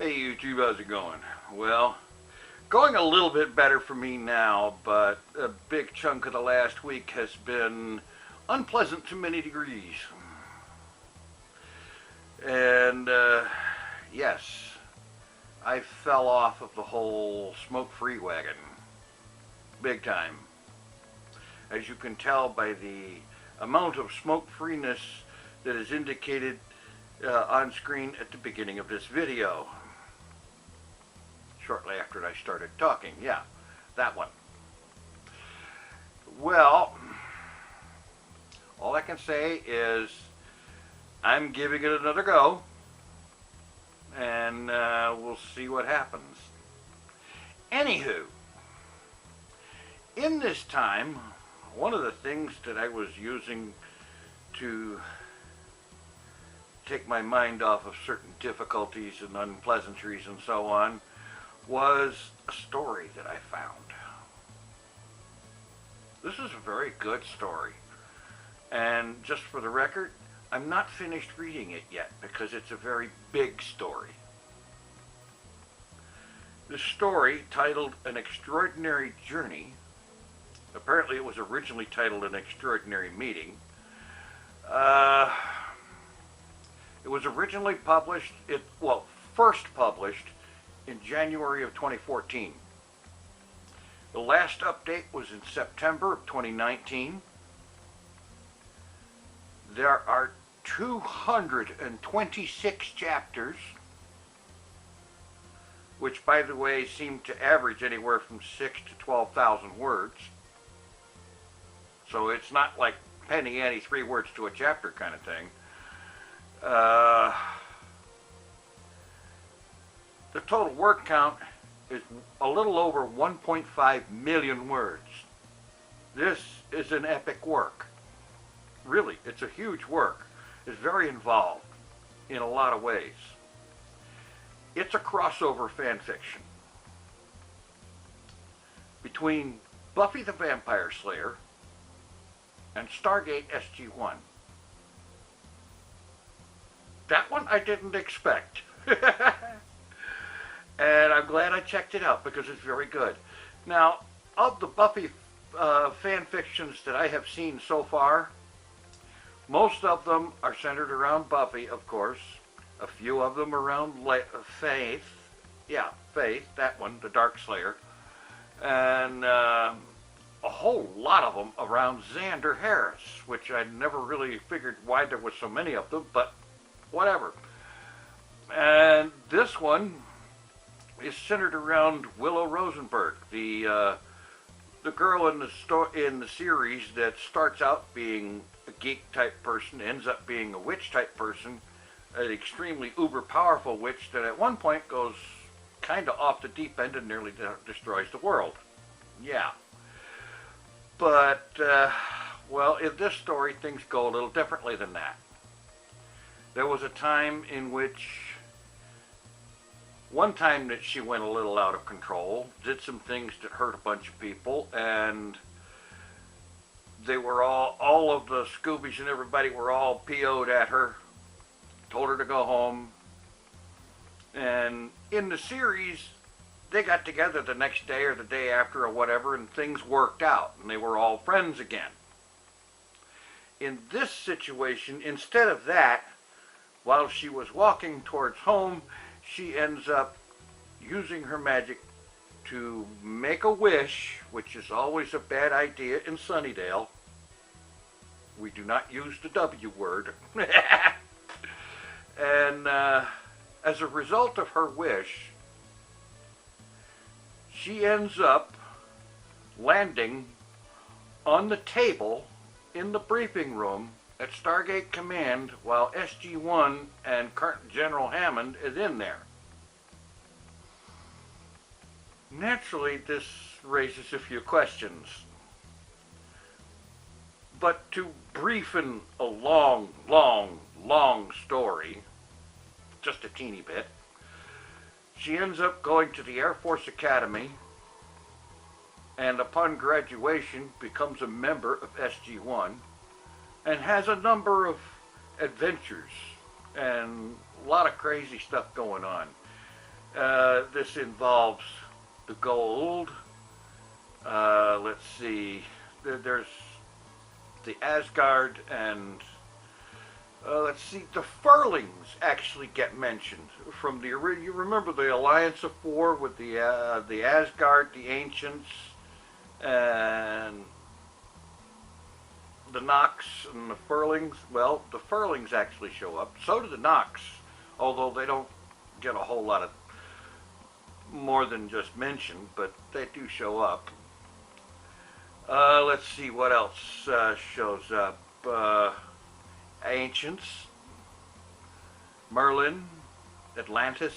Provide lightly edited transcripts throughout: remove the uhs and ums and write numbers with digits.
Hey YouTube, how's it going? Well, going a little bit better for me now, but a big chunk of the last week has been unpleasant to many degrees. And yes, I fell off of the whole smoke-free wagon. Big time. As you can tell by the amount of smoke-freeness that is indicated on screen at the beginning of this video. Shortly after I started talking. Yeah, that one. Well, all I can say is I'm giving it another go, and we'll see what happens. Anywho, in this time, one of the things that I was using to take my mind off of certain difficulties and unpleasantries and so on was a story that I found. This is a very good story, and just for the record, I'm not finished reading it yet because it's a very big story. The story, titled An Extraordinary Journey, apparently it was originally titled An Extraordinary Meeting. It was originally published, first published in January of 2014. The last update was in September of 2019. There are 226 chapters, which by the way seem to average anywhere from 6,000 to 12,000 words. So it's not like penny ante 3 words to a chapter kind of thing. The total word count is a little over 1.5 million words. This is an epic work. Really, it's a huge work. It's very involved in a lot of ways. It's a crossover fan fiction between Buffy the Vampire Slayer and Stargate SG-1. That one I didn't expect. And I'm glad I checked it out because it's very good. Now, of the Buffy fan fictions that I have seen so far, most of them are centered around Buffy, of course. A few of them around Faith. Yeah, Faith, that one, the Dark Slayer. And a whole lot of them around Xander Harris, which I never really figured why there was so many of them, but whatever. And this one is centered around Willow Rosenberg, the girl in the series that starts out being a geek type person, ends up being a witch type person, an extremely uber powerful witch that at one point goes kind of off the deep end and nearly destroys the world. Yeah. But, well, in this story, things go a little differently than that. There was a time in which, one time that she went a little out of control, did some things that hurt a bunch of people, and they were all of the Scoobies and everybody were all PO'd at her, told her to go home. And in the series, they got together the next day or the day after or whatever, and things worked out, and they were all friends again. In this situation, instead of that, while she was walking towards home, she ends up using her magic to make a wish, which is always a bad idea in Sunnydale. We do not use the W word. And as a result of her wish, she ends up landing on the table in the briefing room at Stargate Command while SG-1 and General Hammond is in there. Naturally, this raises a few questions. But to briefen a long story, just a teeny bit, she ends up going to the Air Force Academy and upon graduation becomes a member of SG-1 and has a number of adventures and a lot of crazy stuff going on. This involves the gold. Let's see. There's the Asgard and let's see. The Furlings actually get mentioned from the original. You remember the Alliance of Four with the Asgard, the Ancients, and the Nox and the Furlings. Well, the Furlings actually show up. So do the Nox, although they don't get a whole lot of more than just mentioned, but they do show up. Let's see what else shows up. Ancients, Merlin, Atlantis,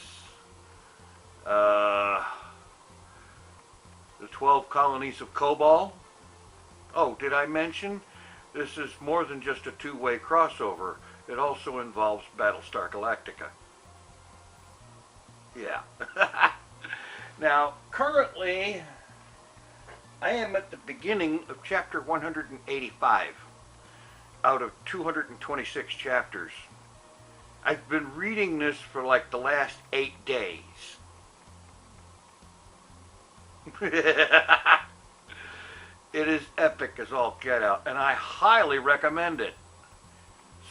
the 12 colonies of Cobol. Oh, did I mention this is more than just a two-way crossover? It also involves Battlestar Galactica. Yeah. Now, currently, I am at the beginning of chapter 185 out of 226 chapters. I've been reading this for like the last 8 days. It is epic as all get out, and I highly recommend it.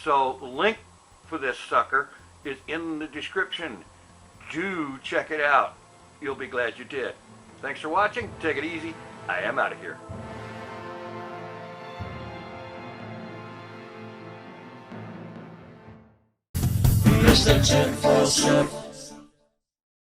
So the link for this sucker is in the description. Do check it out. You'll be glad you did. Thanks for watching. Take it easy. I am out of here. Mr. TinFoilChef.